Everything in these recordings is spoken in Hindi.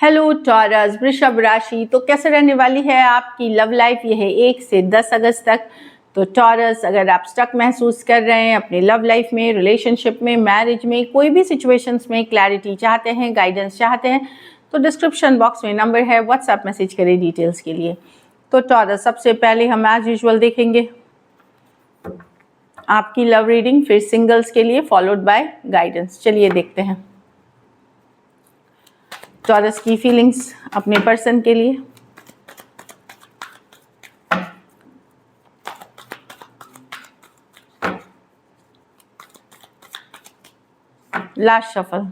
हेलो टॉरस, वृषभ राशि। तो कैसे रहने वाली है आपकी लव लाइफ? ये है 1 से 10 अगस्त तक। तो टॉरस, अगर आप स्टक महसूस कर रहे हैं अपने लव लाइफ में, रिलेशनशिप में, मैरिज में, कोई भी सिचुएशंस में क्लैरिटी चाहते हैं, गाइडेंस चाहते हैं, तो डिस्क्रिप्शन बॉक्स में नंबर है, व्हाट्सएप मैसेज करें डिटेल्स के लिए। तो टॉरस, सबसे पहले हम एज यूजुअल देखेंगे आपकी लव रीडिंग, फिर सिंगल्स के लिए, फॉलोड बाय गाइडेंस। चलिए देखते हैं टॉरस की फीलिंग्स अपने पर्सन के लिए। Last shuffle.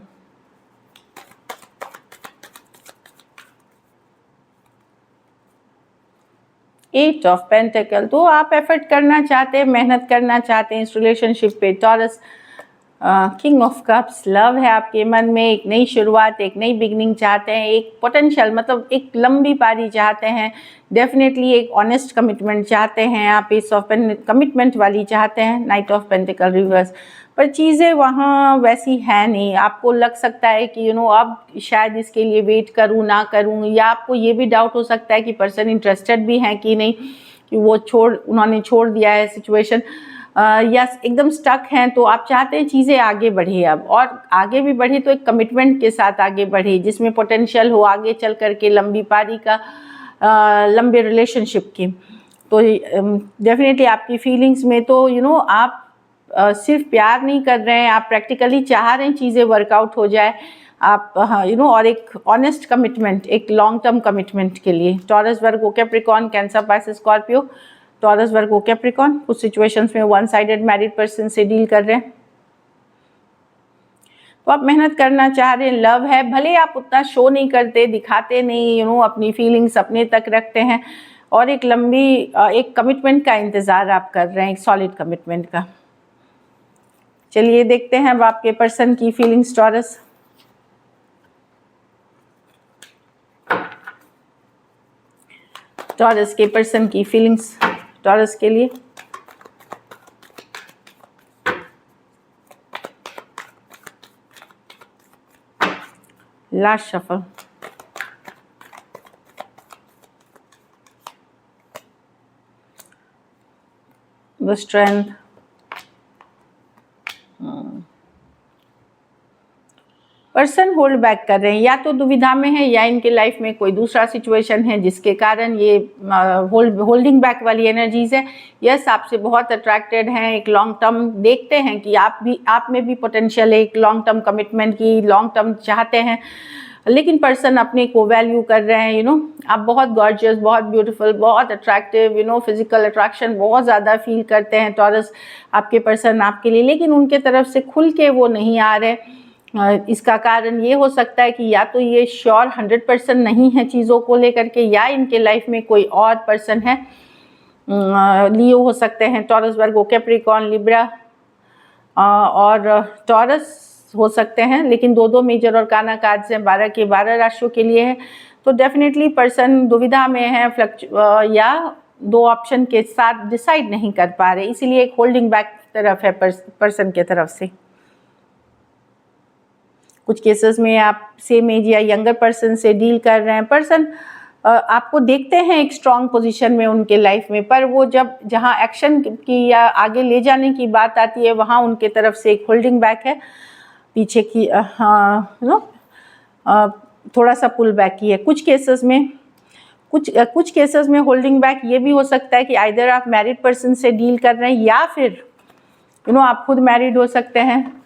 Eight of pentacle. तो आप एफर्ट करना चाहते हैं, मेहनत करना चाहते हैं इस रिलेशनशिप पे taurus. King of cups, love है आपके मन में, एक नई शुरुआत, एक नई बिगनिंग चाहते हैं, एक पोटेंशियल मतलब एक लंबी पारी चाहते हैं, डेफिनेटली एक ऑनेस्ट कमिटमेंट चाहते हैं आप, एस ऑफ कमिटमेंट वाली चाहते हैं। नाइट ऑफ पेंटिकल रिवर्स, पर चीज़ें वहाँ वैसी है नहीं। आपको लग सकता है कि अब शायद इसके लिए वेट करूँ ना करूँ, या आपको ये भी डाउट हो सकता है कि पर्सन इंटरेस्टेड भी हैं कि नहीं, कि वो उन्होंने छोड़ दिया है सिचुएशन, या एकदम स्टक हैं। तो आप चाहते हैं चीज़ें आगे बढ़े अब, और आगे भी बढ़े तो एक कमिटमेंट के साथ आगे बढ़े जिसमें पोटेंशियल हो आगे चल करके लंबी पारी का, लंबे रिलेशनशिप की। तो डेफिनेटली आपकी फीलिंग्स में तो आप सिर्फ प्यार नहीं कर रहे हैं, आप प्रैक्टिकली चाह रहे हैं चीज़ें वर्कआउट हो जाए आप, और एक ऑनेस्ट कमिटमेंट, एक लॉन्ग टर्म कमिटमेंट के लिए। Taurus, Virgo, Capricorn, Cancer, Pisces, Scorpio. Taurus, Virgo, Capricorn कुछ सिचुएशंस में वन साइडेड मैरिड पर्सन से डील कर रहे हैं, तो आप मेहनत करना चाह रहे हैं, लव है, भले आप उतना शो नहीं करते, दिखाते नहीं, अपनी फीलिंग्स अपने तक रखते हैं, और एक लंबी एक कमिटमेंट का इंतज़ार आप कर रहे हैं, एक सॉलिड कमिटमेंट का। चलिए देखते हैं अब आपके पर्सन की फीलिंग्स टॉरस। टॉरस के पर्सन की फीलिंग्स टॉरस के लिए। Last shuffle. The strength. Person hold back कर रहे हैं, या तो दुविधा में है, या इनके लाइफ में कोई दूसरा सिचुएशन है जिसके कारण ये होल्डिंग बैक वाली एनर्जीज है। यस, आपसे बहुत अट्रैक्टेड हैं, एक लॉन्ग टर्म देखते हैं कि आप में भी पोटेंशियल है एक लॉन्ग टर्म कमिटमेंट की, लॉन्ग टर्म चाहते हैं, लेकिन पर्सन अपने को वैल्यू कर रहे हैं। आप बहुत गॉर्जियस, बहुत ब्यूटीफुल, बहुत अट्रैक्टिव, फिजिकल अट्रैक्शन बहुत ज़्यादा फील करते हैं टॉरस आपके पर्सन आपके लिए, लेकिन उनके तरफ से खुल के वो नहीं आ रहे। इसका कारण ये हो सकता है कि या तो ये श्योर 100% नहीं है चीज़ों को लेकर के, या इनके लाइफ में कोई और पर्सन है। लियो हो सकते हैं, टॉरस, वर्गो, कैप्रिकॉर्न, लिब्रा और टॉरस हो सकते हैं, लेकिन दो मेजर और काना कार्ड्स हैं, 12 के 12 राशियों के लिए है। तो डेफिनेटली पर्सन दुविधा में है, या दो ऑप्शन के साथ डिसाइड नहीं कर पा रहे, इसीलिए एक होल्डिंग बैक तरफ है पर्सन के तरफ से। कुछ केसेस में आप सेम एज या यंगर पर्सन से डील कर रहे हैं। पर्सन आपको देखते हैं एक स्ट्रॉन्ग पोजीशन में उनके लाइफ में, पर वो जहाँ एक्शन की या आगे ले जाने की बात आती है, वहाँ उनके तरफ से एक होल्डिंग बैक है, पीछे की थोड़ा सा पुल बैक की है। कुछ केसेस में होल्डिंग बैक ये भी हो सकता है कि आइदर आप मैरिड पर्सन से डील कर रहे हैं, या फिर आप खुद मैरिड हो सकते हैं।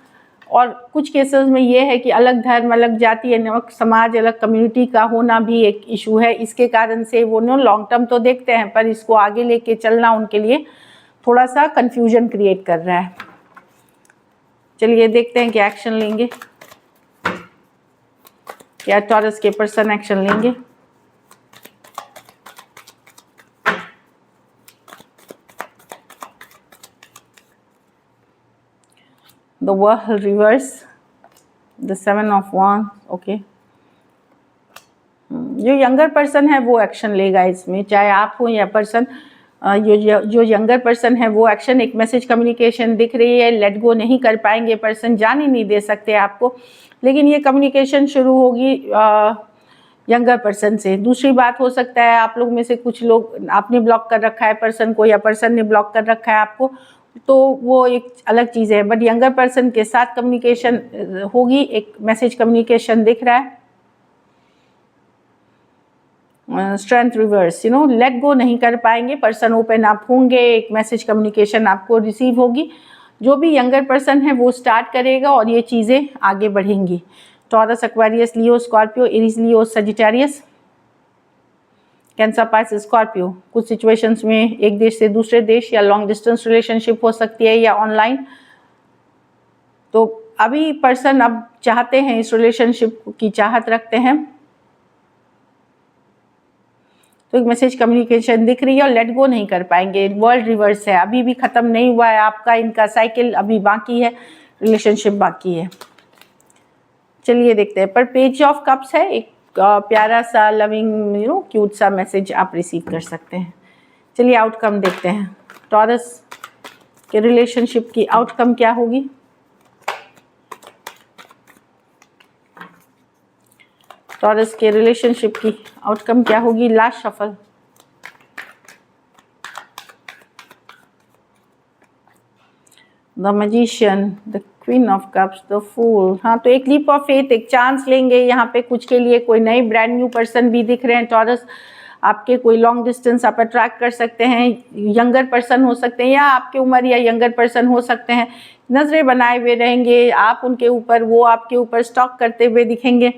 और कुछ केसेस में ये है कि अलग धर्म, अलग जाति, अलग समाज, अलग कम्युनिटी का होना भी एक इशू है। इसके कारण से वो लॉन्ग टर्म तो देखते हैं, पर इसको आगे लेके चलना उनके लिए थोड़ा सा कंफ्यूजन क्रिएट कर रहा है। चलिए देखते हैं क्या एक्शन लेंगे, क्या टॉरस के पर्सन एक्शन लेंगे। The World reverse, the 7 of Wands, okay. जो यंगर पर्सन है वो एक्शन लेगा इसमें, चाहे आप हो या पर्सन। जो यंगर पर्सन है वो एक्शन, एक मैसेज कम्युनिकेशन दिख रही है, लेट गो नहीं कर पाएंगे पर्सन, जाने नहीं दे सकते आपको, लेकिन ये कम्युनिकेशन शुरू होगी यंगर पर्सन से। दूसरी बात हो सकता है आप लोग में से कुछ लोग आपने ब्लॉक कर रखा है पर्सन को, या पर्सन ने ब्लॉक कर रखा है आपको, तो वो एक अलग चीज़ है। बट यंगर पर्सन के साथ कम्युनिकेशन होगी, एक मैसेज कम्युनिकेशन दिख रहा है। Strength reverse, you know, let go नहीं कर पाएंगे, पर्सन ओपन अप होंगे, एक मैसेज कम्युनिकेशन आपको रिसीव होगी। जो भी यंगर पर्सन है वो स्टार्ट करेगा और ये चीज़ें आगे बढ़ेंगी। टॉरस, एक्वेरियस, लियो, स्कॉर्पियो, एरीज, लियो, सजिटेरियस, कैंसर, पाइसेस, स्कॉर्पियो। कुछ सिचुएशंस में एक देश से दूसरे देश या लॉन्ग डिस्टेंस रिलेशनशिप हो सकती है या ऑनलाइन। तो अभी पर्सन अब चाहते हैं, इस रिलेशनशिप की चाहत रखते हैं, तो एक मैसेज कम्युनिकेशन दिख रही है और लेट गो नहीं कर पाएंगे। वर्ल्ड रिवर्स है, अभी भी ख़त्म नहीं हुआ है आपका इनका साइकिल, अभी बाकी है, रिलेशनशिप बाकी है। चलिए देखते हैं। पर पेज ऑफ कप्स है, एक प्यारा सा लविंग, यू नो, क्यूट सा मैसेज आप रिसीव कर सकते हैं। चलिए आउटकम देखते हैं। टॉरस के रिलेशनशिप की आउटकम क्या होगी? टॉरस के रिलेशनशिप की आउटकम क्या होगी? Last shuffle, the magician, the queen of cups, the fool. हाँ, तो एक लीप ऑफ फेथ, एक चांस लेंगे यहाँ पे कुछ के लिए। कोई नए ब्रांड न्यू पर्सन भी दिख रहे हैं टॉरस आपके, कोई लॉन्ग डिस्टेंस आप अट्रैक्ट कर सकते हैं। यंगर पर्सन हो सकते हैं या आपके उम्र या यंगर पर्सन हो सकते हैं। नज़रें बनाए हुए रहेंगे आप उनके ऊपर, वो आपके ऊपर स्टॉक करते हुए दिखेंगे।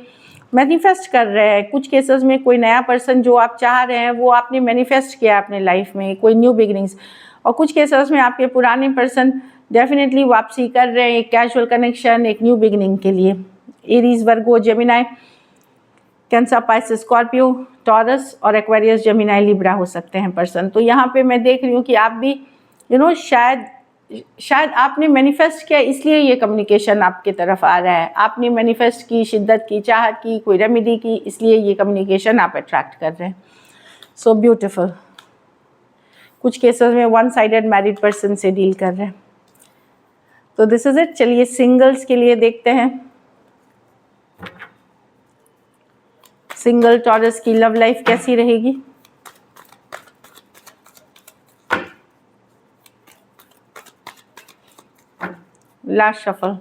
मैनिफेस्ट कर रहे हैं कुछ केसेस में, कोई नया पर्सन जो आप चाह रहे हैं वो आपने मैनिफेस्ट किया अपने लाइफ में, कोई न्यू बिगनिंग्स। और कुछ केसेस में आपके पुराने पर्सन डेफिनेटली वापसी कर रहे हैं, एक कैजुअल कनेक्शन, एक न्यू बिगनिंग के लिए। Aries, Virgo, Gemini, Cancer, Pisces, Scorpio, Taurus और एक्वेरियस, जेमिनाई, लिब्रा हो सकते हैं पर्सन। तो यहाँ पे मैं देख रही हूँ कि आप भी यू नो शायद आपने मैनिफेस्ट किया, इसलिए ये कम्युनिकेशन आपके तरफ आ रहा है। आपने मैनिफेस्ट की, शिद्दत की, चाहत की, कोई रेमेडी की, इसलिए ये कम्युनिकेशन आप अट्रैक्ट कर रहे हैं। So beautiful. कुछ केसेस में वन साइडेड मैरिड पर्सन से डील कर रहे हैं। तो दिस इज इट। चलिए सिंगल्स के लिए देखते हैं। सिंगल टॉरस की लव लाइफ कैसी रहेगी? लास्ट शफल,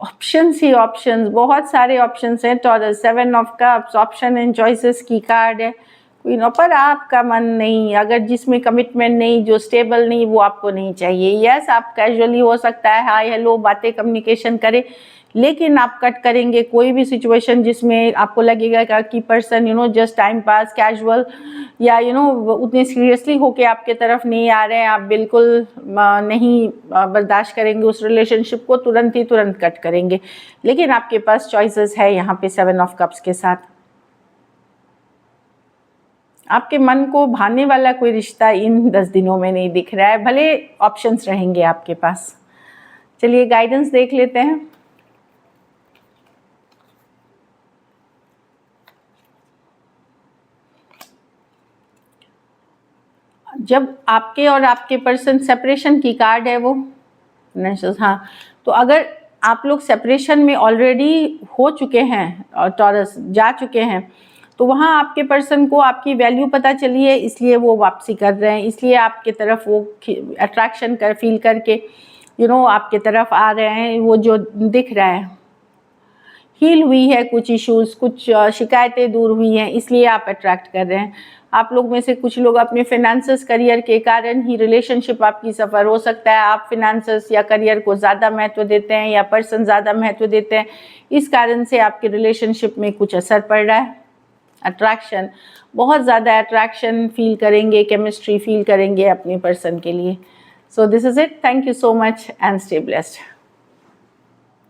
ऑप्शंस ही ऑप्शंस, बहुत सारे ऑप्शंस हैं taurus. 7 of cups, option and choices की कार्ड है। क्वीन, पर आपका मन नहीं, अगर जिसमें कमिटमेंट नहीं, जो स्टेबल नहीं, वो आपको नहीं चाहिए। यस, आप कैजुअली हो सकता है हाय हेलो बातें कम्युनिकेशन करें, लेकिन आप कट करेंगे कोई भी सिचुएशन जिसमें आपको लगेगा कि person you know just time pass, casual, या यू नो उतने सीरियसली होके आपके तरफ नहीं आ रहे हैं। आप बिल्कुल नहीं बर्दाश्त करेंगे उस रिलेशनशिप को, तुरंत कट करेंगे। लेकिन आपके पास चॉइसेस है यहाँ पे 7 ऑफ कप्स के साथ। आपके मन को भाने वाला कोई रिश्ता इन 10 दिनों में नहीं दिख रहा है, भले ऑप्शंस रहेंगे आपके पास। चलिए गाइडेंस देख लेते हैं। जब आपके और आपके पर्सन सेपरेशन की कार्ड है वो, हाँ, तो अगर आप लोग सेपरेशन में ऑलरेडी हो चुके हैं और टॉरस जा चुके हैं, तो वहाँ आपके पर्सन को आपकी वैल्यू पता चली है, इसलिए वो वापसी कर रहे हैं, इसलिए आपके तरफ वो अट्रैक्शन कर फील करके यू नो आपके तरफ आ रहे हैं। वो जो दिख रहा है, हील हुई है कुछ इश्यूज़, कुछ शिकायतें दूर हुई हैं, इसलिए आप अट्रैक्ट कर रहे हैं। आप लोग में से कुछ लोग अपने फिनेंसेस, करियर के कारण ही रिलेशनशिप आपकी सफ़र हो सकता है। आप फिनेंसेस या करियर को ज़्यादा महत्व देते हैं या पर्सन ज़्यादा महत्व देते हैं, इस कारण से आपके रिलेशनशिप में कुछ असर पड़ रहा है। अट्रैक्शन, बहुत ज़्यादा अट्रैक्शन फील करेंगे, केमिस्ट्री फील करेंगे अपने पर्सन के लिए। So this is it. Thank you so much and stay blessed.